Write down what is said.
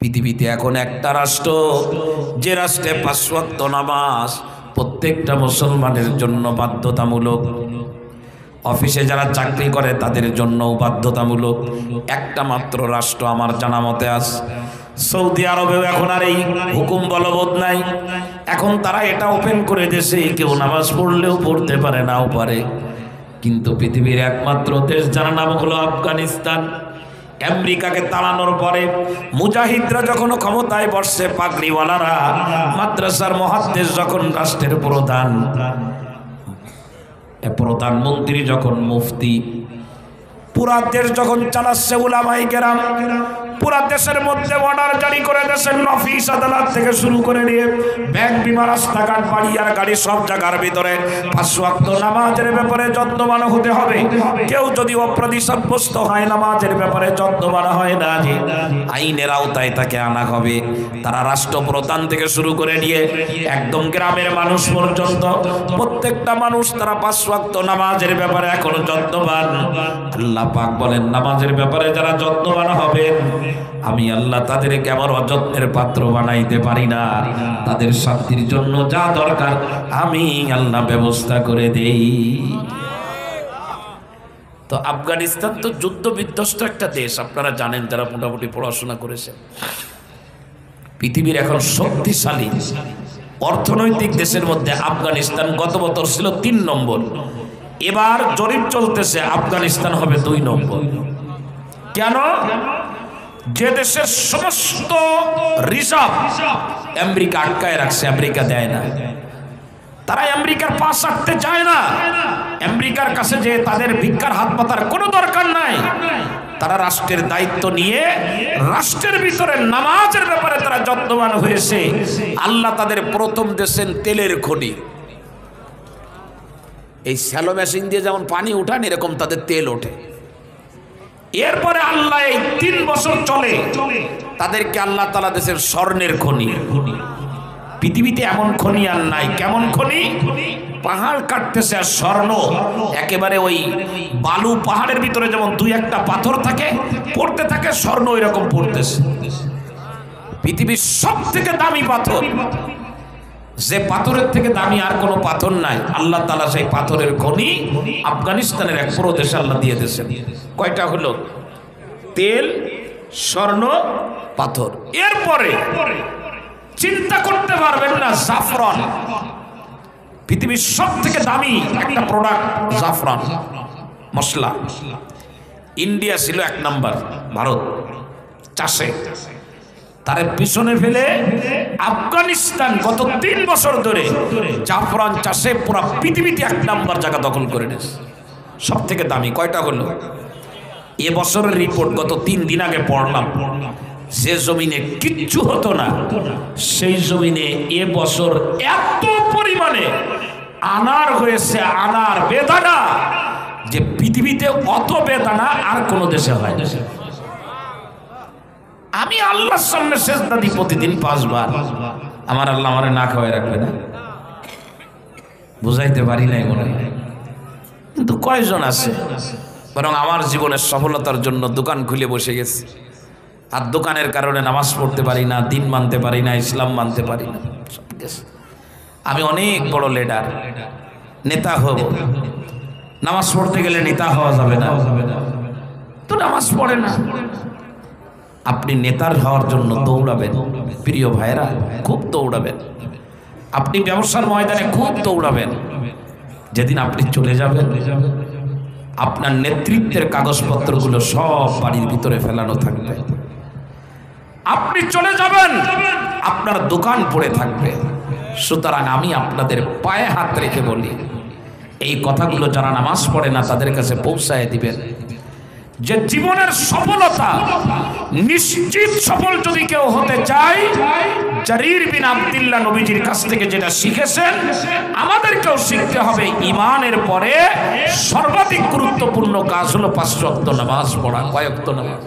পৃথিবীতে এখন একটা রাষ্ট্র, যে রাষ্ট্রে ৫ ওয়াক্ত নামাজ প্রত্যেকটা মুসলমানের জন্য বাধ্যতামূলক। অফিসে যারা চাকরি করে তাদের জন্যও বাধ্যতামূলক। একটা মাত্র রাষ্ট্র আমার জানা মতে আছে, সৌদি আরবেও এখন আর এই হুকুম বলবৎ নাই। এখন তারা এটা ওপেন করে দিয়েছে, কেউ নামাজ পড়লেও পড়তে পারে, নাও পারে। কিন্তু পৃথিবীর একমাত্র দেশ যার নাম হলো আফগানিস্তান। আমেরিকাকে তাড়ানোর পরে মুজাহিদরা যখন ক্ষমতায় বসছে, পাগড়িওয়ালারা, মাদ্রাসার মুহাদ্দিস যখন রাষ্ট্রের প্রধানমন্ত্রী, যখন মুফতি, পুরা দেশ যখন চালাচ্ছে উলামায়ে কেরাম, পুরা দেশের মধ্যে অর্ডার জারি করে দেশের অফিস আদালত থেকে শুরু করে নিয়ে ব্যাংক, বিমা, রাস্তাঘাট, বাড়ি আর গাড়ি সব জায়গার ভিতরে ৫ ওয়াক্ত নামাজের ব্যাপারে যত্নবান হতে হবে। কেউ যদি অপরাধী সাব্যস্ত হয়, নামাজের ব্যাপারে যত্নবান হয় না, যে আইনের আওতায় তাকে আনা হবে। তারা রাষ্ট্রপ্রধান থেকে শুরু করে নিয়ে একদম গ্রামের মানুষ পর্যন্ত প্রত্যেকটা মানুষ তারা ৫ ওয়াক্ত নামাজের ব্যাপারে এখনো যত্নবান। আল্লাহ পাক বলেন, নামাজের ব্যাপারে যারা যত্নবান হবে আমি আল্লাহ তাদেরকে আমার অযত্নের পাত্র বানাইতে পারি না। তাদের শান্তির জন্য যা দরকার আমি আল্লাহ ব্যবস্থা করে দেই। তো আফগানিস্তান তো যুদ্ধ বিধ্বস্ত একটা দেশ, আপনারা জানেন যারা মোটামুটি পড়াশোনা করেছেন। পৃথিবীর এখন শক্তিশালী অর্থনৈতিক দেশের মধ্যে আফগানিস্তান গত বছর ছিল ৩ নম্বর। এবার জরিপ চলতেছে, আফগানিস্তান হবে ২ নম্বর। কেন? যে দেশের সমস্ত রিজার্ভ আমেরিকা আটকায় রাখছে, আমেরিকা দেয় না। তারা আমেরিকার পাশ রাখতে চায় না। আমেরিকার কাছে যে তাদের ভিক্ষার হাত পাতার কোনো দরকার নাই। তারা রাষ্ট্রের দায়িত্ব নিয়ে রাষ্ট্রের ভিতরে নামাজের ব্যাপারে তারা যত্নবান হয়েছে। আল্লাহ তাদের প্রথম দেশের তেলের খনি, এই শ্যালো মেশিন দিয়ে যেমন পানি উঠান এরকম তাদের তেল ওঠে। এরপরে আল্লাহ এই ৩ বছর চলে তাদেরকে আল্লাহ তাআলা দেশের স্বর্ণের খনি। পৃথিবীতে এমন খনি আর নাই। কেমন খনি? পাহাড় কাটতেছে আর স্বর্ণ একেবারে ওই বালু পাহাড়ের ভিতরে যেমন ২-১টা পাথর থাকে, পড়তে থাকে, স্বর্ণ ওই রকম পড়তেছে। পৃথিবীর সব থেকে দামি পাথর, যে পাথরের থেকে দামি আর কোনো পাথর নাই, আল্লাহ তাআলা সেই পাথরের খনি আফগানিস্তানের এক প্রদেশে আল্লাহ দিয়ে দিয়েছেন। কয়টা হলো? তেল, স্বর্ণ, পাথর। এরপরে চিন্তা করতে পারবেন না, জাফরান। পৃথিবীর সব থেকে দামি একটা প্রোডাক্ট জাফরান মশলা। ইন্ডিয়া ছিল ১ নাম্বার, ভারত চাষে। তার পিছনে ফেলে আফগানিস্তান গত ৩ বছর ধরে জাফরান চাষে পুরো পৃথিবীতে ১ নাম্বার জায়গা দখল করে নিয়েছে। সব থেকে দামি। কয়টা হলো? এ বছরের রিপোর্ট গত ৩ দিন আগে পড়লাম। যে জমিনে কিচ্ছু হতো না, সেই জমিনে এ বছর এত পরিমাণে আনার হয়েছে, আনার বেদানা, যে পৃথিবীতে অত বেদানা আর কোনো দেশে হয় না। আমি আল্লাহর সামনে সেজদা দিই প্রতিদিন ৫ বার। আমার আল্লাহ আমারে না খাওয়াই রাখবে না? বুঝাইতে পারি নাই মনে হয়। কিন্তু কয়জন আছে বরং আমার জীবনের সফলতার জন্য দোকান খুলে বসে গেছে, আর দোকানের কারণে নামাজ পড়তে পারি না, দিন মানতে পারি না, ইসলাম মানতে পারি না। আমি অনেক বড় লিডার, নেতা হব, নামাজ পড়তে গেলে নেতা হওয়া যাবে না, তো নামাজ পড়ে না। আপনি নেতার হওয়ার জন্য দৌড়াবেন প্রিয় ভাইরা, খুব দৌড়াবেন। আপনি ব্যবসার ময়দানে খুব দৌড়াবেন। যেদিন আপনি চলে যাবেন, আপনার নেতৃত্বের কাগজপত্রগুলো সব বাড়ির ভিতরে ফেলানো থাকবে। আপনি চলে যাবেন, আপনার দোকান পড়ে থাকবে। সুতরাং আমি আপনাদের পায়ে হাত রেখে বলি, এই কথাগুলো যারা নামাজ পড়ে না তাদের কাছে পৌঁছায় দিবেন, যে জীবনের সফলতা নিশ্চিত সফল যদি কেউ হতে চায়, জারির বিন আব্দুল্লাহ নবীজির কাছ থেকে যেটা শিখেছেন আমাদেরকেও শিখতে হবে। ঈমানের পরে সর্বাধিক গুরুত্বপূর্ণ কাজ হলো ৫ ওয়াক্ত নামাজ পড়া। কয় ওয়াক্ত নামাজ?